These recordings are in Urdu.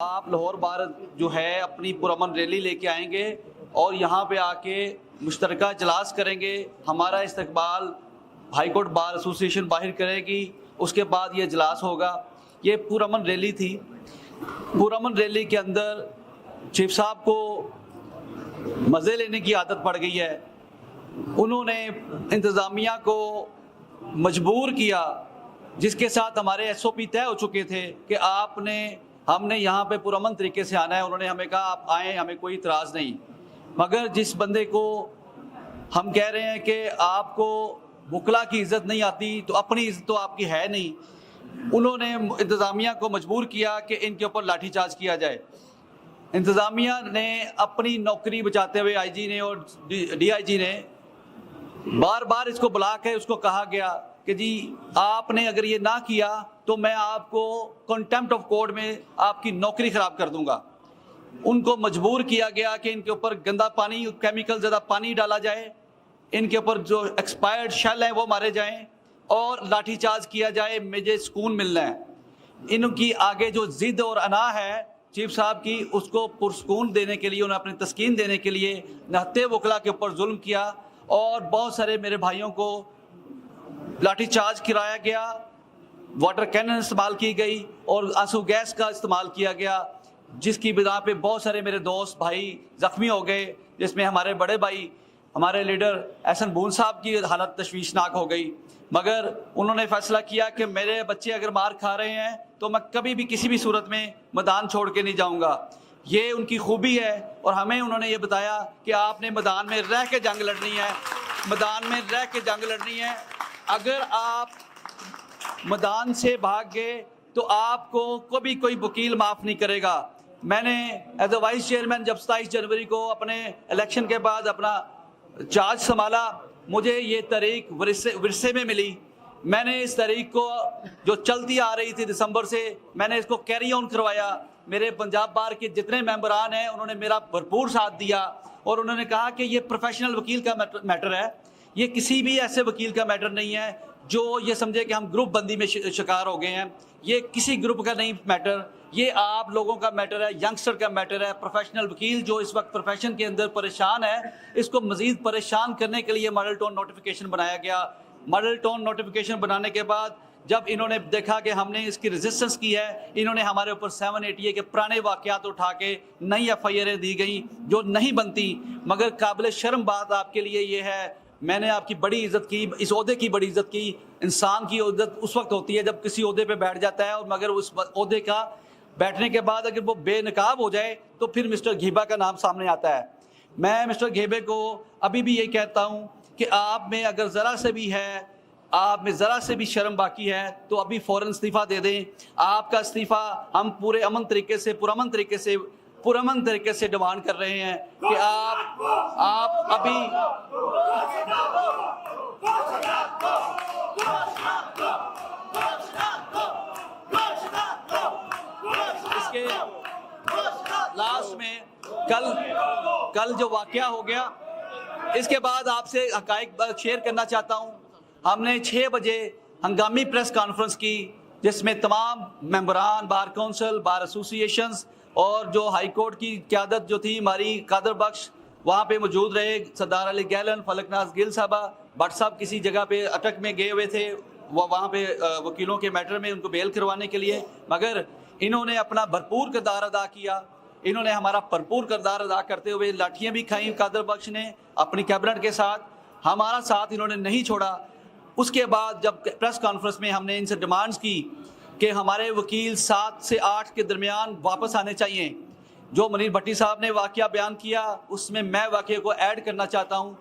آپ لاہور بار جو ہے اپنی پرامن ریلی لے کے آئیں گے اور یہاں پہ آ کے مشترکہ اجلاس کریں گے. ہمارا استقبال ہائی کورٹ بار ایسوسی ایشن باہر کرے گی. اس کے بعد یہ اجلاس ہوگا. یہ پرامن ریلی تھی. پرامن ریلی کے اندر چیف صاحب کو مزے لینے کی عادت پڑ گئی ہے. انہوں نے انتظامیہ کو مجبور کیا، جس کے ساتھ ہمارے ایس او پی طے ہو چکے تھے کہ ہم نے یہاں پہ پرامن طریقے سے آنا ہے. انہوں نے ہمیں کہا آپ آئیں، ہمیں کوئی اعتراض نہیں. مگر جس بندے کو ہم کہہ رہے ہیں کہ آپ کو وکلا کی عزت نہیں آتی تو اپنی عزت تو آپ کی ہے نہیں، انہوں نے انتظامیہ کو مجبور کیا کہ ان کے اوپر لاٹھی چارج کیا جائے. انتظامیہ نے اپنی نوکری بچاتے ہوئے آئی جی نے اور ڈی آئی جی نے بار بار اس کو بلا کے اس کو کہا گیا کہ جی آپ نے اگر یہ نہ کیا تو میں آپ کو کنٹیمپٹ آف کورٹ میں آپ کی نوکری خراب کر دوں گا. ان کو مجبور کیا گیا کہ ان کے اوپر گندا پانی، کیمیکل زیادہ پانی ڈالا جائے، ان کے اوپر جو ایکسپائرڈ شیل ہیں وہ مارے جائیں اور لاٹھی چارج کیا جائے. مجھے سکون ملنا ہے. ان کی آگے جو ضد اور انا ہے چیف صاحب کی، اس کو پرسکون دینے کے لیے، انہیں اپنی تسکین دینے کے لیے نہتے وکلا کے اوپر ظلم کیا اور بہت سارے میرے بھائیوں کو لاٹھی چارج کرایا گیا، واٹر کینن استعمال کی گئی اور آنسو گیس کا استعمال کیا گیا، جس کی بنا پہ بہت سارے میرے دوست بھائی زخمی ہو گئے، جس میں ہمارے بڑے بھائی ہمارے لیڈر احسن بون صاحب کی حالت تشویشناک ہو گئی. مگر انہوں نے فیصلہ کیا کہ میرے بچے اگر مار کھا رہے ہیں تو میں کبھی بھی کسی بھی صورت میں میدان چھوڑ کے نہیں جاؤں گا. یہ ان کی خوبی ہے. اور ہمیں انہوں نے یہ بتایا کہ آپ نے میدان میں رہ کے جنگ لڑنی ہے، میدان میں رہ کے جنگ لڑنی ہے. اگر آپ میدان سے بھاگ گئے تو آپ کو کبھی کوئی وکیل معاف نہیں کرے گا. میں نے ایز اے وائس چیئرمین جب 27 جنوری کو اپنے الیکشن کے بعد اپنا چارج سنبھالا، مجھے یہ تحریک ورثے میں ملی. میں نے اس تحریک کو جو چلتی آ رہی تھی دسمبر سے، میں نے اس کو کیری آن کروایا. میرے پنجاب بار کے جتنے ممبران ہیں انہوں نے میرا بھرپور ساتھ دیا اور انہوں نے کہا کہ یہ پروفیشنل وکیل کا میٹر ہے، یہ کسی بھی ایسے وکیل کا میٹر نہیں ہے جو یہ سمجھے کہ ہم گروپ بندی میں شکار ہو گئے ہیں. یہ کسی گروپ کا نہیں میٹر، یہ آپ لوگوں کا میٹر ہے، ینگسٹر کا میٹر ہے. پروفیشنل وکیل جو اس وقت پروفیشن کے اندر پریشان ہے، اس کو مزید پریشان کرنے کے لیے ماڈل ٹون نوٹیفیکیشن بنایا گیا. ماڈل ٹون نوٹیفیکیشن بنانے کے بعد جب انہوں نے دیکھا کہ ہم نے اس کی ریزسٹنس کی ہے، انہوں نے ہمارے اوپر 780 کے پرانے واقعات اٹھا کے نئی ایف آئی آریں دی گئیں جو نہیں بنتی. مگر قابل شرم بات آپ کے لیے یہ ہے، میں نے آپ کی بڑی عزت کی، اس عہدے کی بڑی عزت کی. انسان کی عزت اس وقت ہوتی ہے جب کسی عہدے پہ بیٹھ جاتا ہے، اور مگر اس عہدے کا بیٹھنے کے بعد اگر وہ بے نقاب ہو جائے تو پھر مسٹر گھیبا کا نام سامنے آتا ہے. میں مسٹر گھیبے کو ابھی بھی یہی کہتا ہوں کہ آپ میں اگر ذرا سے بھی ہے، آپ میں ذرا سے بھی شرم باقی ہے تو ابھی فوراً استعفیٰ دے دیں. آپ کا استعفیٰ ہم پورے پرامن طریقے سے ڈیمانڈ کر رہے ہیں کہ آپ ابھی اس کے لاسٹ میں کل جو واقعہ ہو گیا، اس کے بعد آپ سے حقائق شیئر کرنا چاہتا ہوں. ہم نے 6 بجے ہنگامی پریس کانفرنس کی، جس میں تمام ممبران بار کونسل، بار ایسوسی ایشنز اور جو ہائی کورٹ کی قیادت جو تھی ہماری قادر بخش وہاں پہ موجود رہے. سردار علی گیلن، فلک ناز گل صاحبہ، بٹ صاحب کسی جگہ پہ اٹک میں گئے ہوئے تھے وہاں پہ وکیلوں کے میٹر میں ان کو بیل کروانے کے لیے، مگر انہوں نے اپنا بھرپور کردار ادا کیا. انہوں نے ہمارا بھرپور کردار ادا کرتے ہوئے لاٹھیاں بھی کھائیں قادر بخش نے اپنی کیبنٹ کے ساتھ. ہمارا ساتھ انہوں نے نہیں چھوڑا. اس کے بعد جب پریس کانفرنس میں ہم نے ان سے ڈیمانڈز کی کہ ہمارے وکیل 7 سے 8 کے درمیان واپس آنے چاہیے. جو منیر بھٹی صاحب نے واقعہ بیان کیا اس میں میں واقعے کو ایڈ کرنا چاہتا ہوں.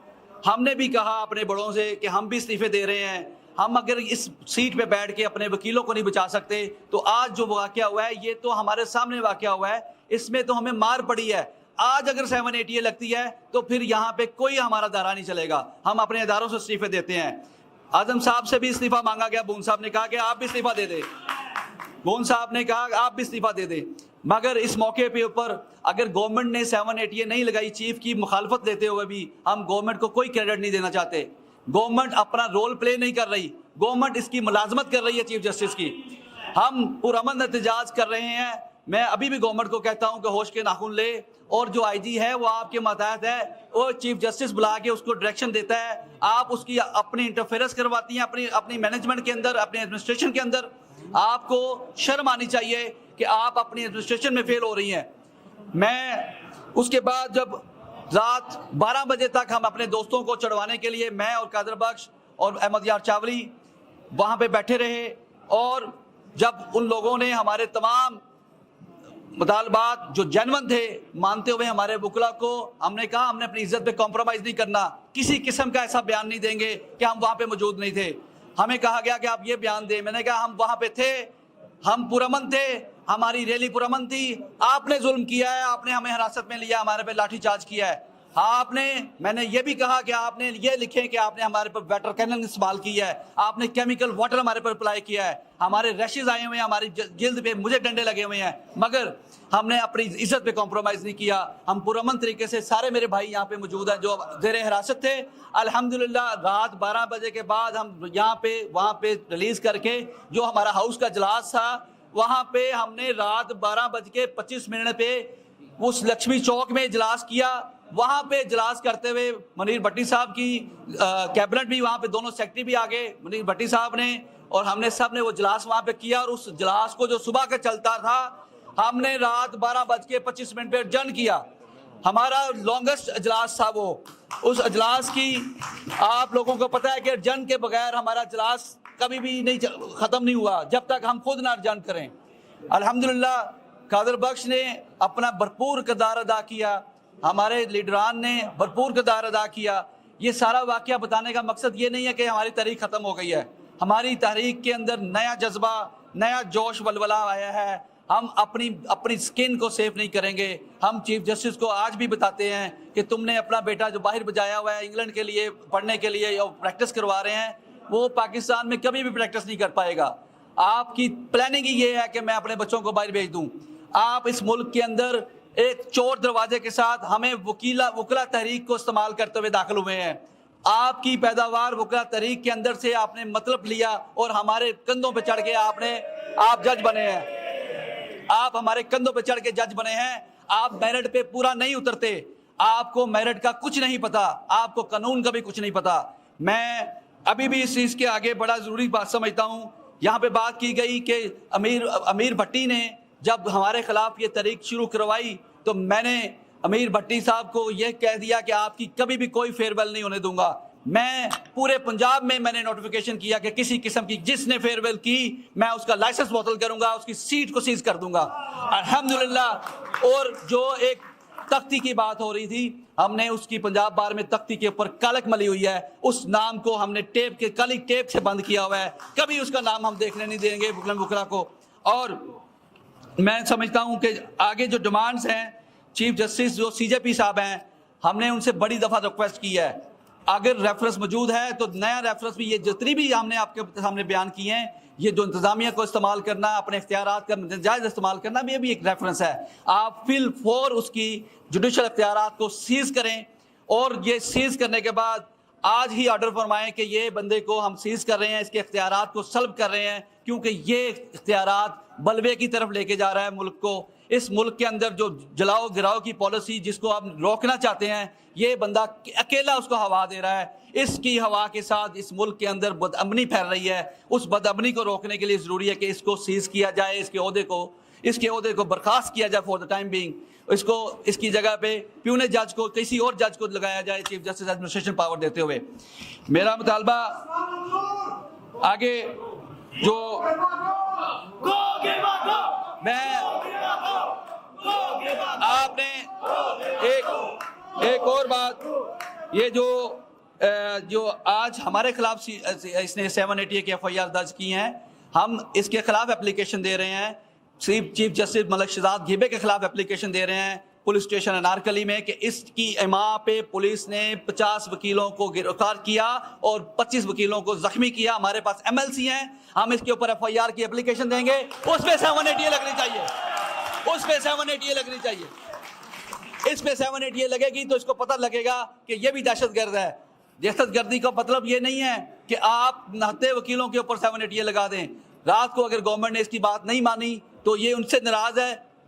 ہم نے بھی کہا اپنے بڑوں سے کہ ہم بھی استعفے دے رہے ہیں. ہم اگر اس سیٹ پہ بیٹھ کے اپنے وکیلوں کو نہیں بچا سکتے تو آج جو واقعہ ہوا ہے یہ تو ہمارے سامنے واقعہ ہوا ہے، اس میں تو ہمیں مار پڑی ہے. آج اگر 780 لگتی ہے تو پھر یہاں پہ کوئی ہمارا دھارا نہیں چلے گا. ہم اپنے اداروں سے استعفے دیتے ہیں. اعظم صاحب سے بھی استعفیٰ مانگا گیا. بون صاحب نے کہا کہ آپ بھی استعفیٰ دے دیں. بون صاحب نے کہا آپ بھی استعفیٰ دے دیں. مگر اس موقع پہ اوپر اگر گورنمنٹ نے 780 نہیں لگائی، چیف کی مخالفت دیتے ہوئے بھی ہم گورنمنٹ کو کوئی کریڈٹ نہیں دینا چاہتے. گورنمنٹ اپنا رول پلے نہیں کر رہی، گورنمنٹ اس کی ملازمت کر رہی ہے چیف جسٹس کی. ہم پرامن احتجاج کر رہے ہیں میں ابھی بھی گورنمنٹ کو کہتا ہوں کہ ہوش کے ناخن لے، اور جو آئی جی ہے وہ آپ کے ماتحت ہے، وہ چیف جسٹس بلا کے اس کو ڈائریکشن دیتا ہے، آپ اس کی اپنی انٹرفیئرنس کرواتی ہیں اپنی مینجمنٹ کے اندر، اپنے ایڈمنسٹریشن کے اندر۔ آپ کو شرم آنی چاہیے کہ آپ اپنی ایڈمنسٹریشن میں فیل ہو رہی ہیں۔ میں اس کے بعد جب رات 12 بجے تک ہم اپنے دوستوں کو چڑھوانے کے لیے، میں اور قادر بخش اور احمد یار چاولی وہاں پہ بیٹھے رہے، اور جب ان لوگوں نے ہمارے تمام مطالبات جو جینون تھے مانتے ہوئے ہمارے وکلا کو، ہم نے کہا ہم نے اپنی عزت پہ کمپرومائز نہیں کرنا، کسی قسم کا ایسا بیان نہیں دیں گے کہ ہم وہاں پہ موجود نہیں تھے۔ ہمیں کہا گیا کہ آپ یہ بیان دیں، میں نے کہا ہم وہاں پہ تھے، ہم پرامن تھے، ہماری ریلی پرامن تھی، آپ نے ظلم کیا ہے، آپ نے ہمیں حراست میں لیا، ہمارے پہ لاٹھی چارج کیا ہے۔ میں نے یہ بھی کہا کہ آپ نے یہ لکھیں کہ آپ نے ہمارے پر واٹر کینن استعمال کیا ہے، آپ نے کیمیکل واٹر ہمارے پر اپلائی کیا ہے، ہمارے ریشز آئے ہوئے ہیں، ہماری جلد پہ مجھے ڈنڈے لگے ہوئے ہیں، مگر ہم نے اپنی عزت پہ کمپرومائز نہیں کیا۔ ہم پرامن طریقے سے، سارے میرے بھائی یہاں پہ موجود ہیں جو زیر حراست تھے، الحمدللہ رات 12 بجے کے بعد ہم وہاں پہ ریلیز کر کے، جو ہمارا ہاؤس کا اجلاس تھا وہاں پہ ہم نے رات 12:25 پہ اس لکشمی چوک میں اجلاس کیا۔ وہاں پہ اجلاس کرتے ہوئے منیر بھٹی صاحب کی کیبنٹ بھی وہاں پہ، دونوں سیکٹری بھی آگے، منیر بھٹی صاحب نے اور ہم نے سب نے وہ اجلاس وہاں پہ کیا، اور اس اجلاس کو جو صبح کا چلتا تھا ہم نے رات 12:25 پہ ایڈجرن کیا۔ ہمارا لانگسٹ اجلاس تھا وہ۔ اس اجلاس کی آپ لوگوں کو پتہ ہے کہ ایڈجرن کے بغیر ہمارا اجلاس کبھی بھی نہیں ختم نہیں ہوا جب تک ہم خود نہ ایڈجرن کریں۔ الحمدللہ قادر بخش نے اپنا بھرپور کردار ادا کیا، ہمارے لیڈران نے بھرپور کردار ادا کیا۔ یہ سارا واقعہ بتانے کا مقصد یہ نہیں ہے کہ ہماری تحریک ختم ہو گئی ہے، ہماری تحریک کے اندر نیا جذبہ، نیا جوش ولولہ آیا ہے۔ ہم اپنی سکن کو سیف نہیں کریں گے۔ ہم چیف جسٹس کو آج بھی بتاتے ہیں کہ تم نے اپنا بیٹا جو باہر بھیجا ہوا ہے انگلینڈ کے لیے پڑھنے کے لیے، یا پریکٹس کروا رہے ہیں، وہ پاکستان میں کبھی بھی پریکٹس نہیں کر پائے گا۔ آپ کی پلاننگ ہی یہ ہے کہ میں اپنے بچوں کو باہر بھیج دوں۔ آپ اس ملک کے اندر ایک چور دروازے کے ساتھ ہمیں وکلا تحریک کو استعمال کرتے ہوئے داخل ہوئے ہیں۔ آپ کی پیداوار وکلا تحریک کے اندر سے آپ نے مطلب لیا اور ہمارے کندھوں پہ چڑھ کے آپ جج بنے ہیں، آپ ہمارے کندھوں پہ چڑھ کے جج بنے ہیں۔ آپ میرٹ پہ پورا نہیں اترتے، آپ کو میرٹ کا کچھ نہیں پتا، آپ کو قانون کا بھی کچھ نہیں پتا۔ میں ابھی بھی اس چیز کے آگے بڑا ضروری بات سمجھتا ہوں۔ یہاں پہ بات کی گئی کہ امیر بھٹی نے جب ہمارے خلاف یہ تحریک شروع کروائی تو میں نے امیر بھٹی صاحب کو یہ کہہ دیا کہ آپ کی کبھی بھی کوئی فیئرویل نہیں ہونے دوں گا۔ میں پورے پنجاب میں نے نوٹیفیکیشن کیا کہ کسی قسم کی جس نے فیئرویل کی میں اس کا لائسنس معطل کروں گا، اس کی سیٹ کو سیز کر دوں گا۔ الحمدللہ۔ اور جو ایک تختی کی بات ہو رہی تھی، ہم نے اس کی پنجاب بار میں تختی کے اوپر کالک ملی ہوئی ہے، اس نام کو ہم نے کالی ٹیپ سے بند کیا ہوا ہے، کبھی اس کا نام ہم دیکھنے نہیں دیں گے وکلا کو۔ اور میں سمجھتا ہوں کہ آگے جو ڈیمانڈز ہیں، چیف جسٹس جو سی جے پی صاحب ہیں، ہم نے ان سے بڑی دفعہ ریکویسٹ کی ہے، اگر ریفرنس موجود ہے تو نیا ریفرنس بھی، یہ جتنی بھی ہم نے آپ کے سامنے بیان کی ہیں، یہ جو انتظامیہ کو استعمال کرنا، اپنے اختیارات کا ناجائز استعمال کرنا بھی ابھی ایک ریفرنس ہے۔ آپ فی الفور اس کی جوڈیشل اختیارات کو سیز کریں، اور یہ سیز کرنے کے بعد آج ہی آرڈر فرمائیں کہ یہ بندے کو ہم سیز کر رہے ہیں، اس کے اختیارات کو سلب کر رہے ہیں، کیونکہ یہ اختیارات بلوے کی طرف لے کے جا رہا ہے ملک کو۔ اس ملک کے اندر جو جلاؤ گراؤ کی پالیسی جس کو آپ روکنا چاہتے ہیں، یہ بندہ اکیلا اس کو ہوا دے رہا ہے۔ اس کی ہوا کے ساتھ اس ملک کے اندر بدامنی پھیل رہی ہے۔ اس بدامنی کو روکنے کے لیے ضروری ہے کہ اس کو سیز کیا جائے، اس کے عہدے کو برخاست کیا جائے فور دا ٹائم بینگ، اس کی جگہ پہ پیونے جج کو، کسی اور جج کو لگایا جائے چیف جسٹس ایڈمنسٹریشن پاور دیتے ہوئے۔ میرا مطالبہ آگے جو آپ نے ایک اور بات، یہ جو آج ہمارے خلاف اس نے 780 کے FIR درج کی ہیں، ہم اس کے خلاف اپلیکیشن دے رہے ہیں، چیف جسٹس ملک شہزاد گھیبے کے خلاف اپلیکیشن دے رہے ہیں پولیس اسٹیشن انارکلی میں کہ اس کی اما پہ پولیس نے 50 وکیلوں کو گرفتار کیا اور 25 وکیلوں کو زخمی کیا۔ ہمارے پاس MLC ہیں، ہم اس کے اوپر FIR کی اپلیکیشن دیں گے، اس پہ 780 لگنی چاہیے، اس پہ 780 لگنی چاہیے۔ اس پہ 780 لگے گی تو اس کو پتہ لگے گا کہ یہ بھی دہشت گرد ہے۔ دہشت گردی کا مطلب یہ نہیں ہے کہ آپ نہتے وکیلوں کے اوپر 780 لگا دیں۔ رات کو اگر گورنمنٹ نے اس کی بات نہیں مانی تو یہ ان سے ناراض ہے،